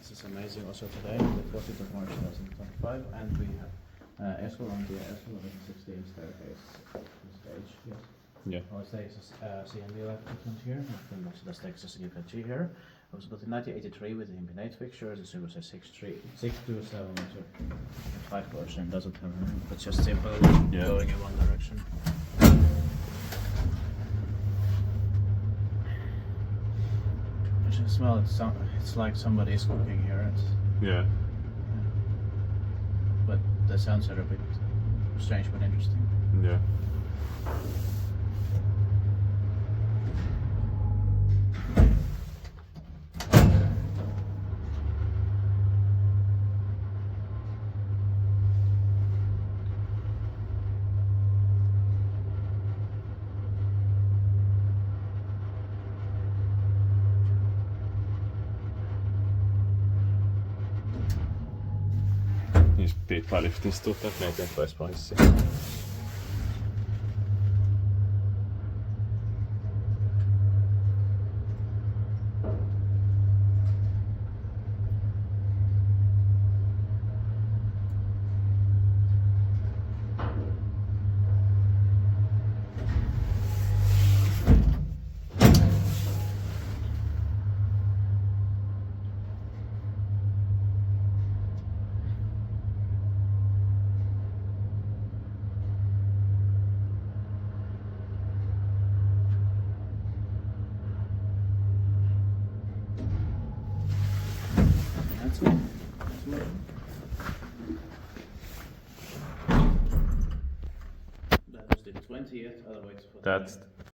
This is amazing also today, the 14th of March 2025, and we have Eskolantie, Eskolantie 16 staircase on stage, yes. Yeah. Well, it takes CMB equipment here, and also this takes us UKG here. It was built in 1983 with the impinate fixtures, the Super 627 meter 5 portion, doesn't have it's just simple going in one direction. You should smell it, it's like somebody is cooking here. Yeah. But the sounds are a bit strange but interesting. Yeah. Just piippalyftin näitä eteenpäin. That's it. That was the 20th, otherwise. That's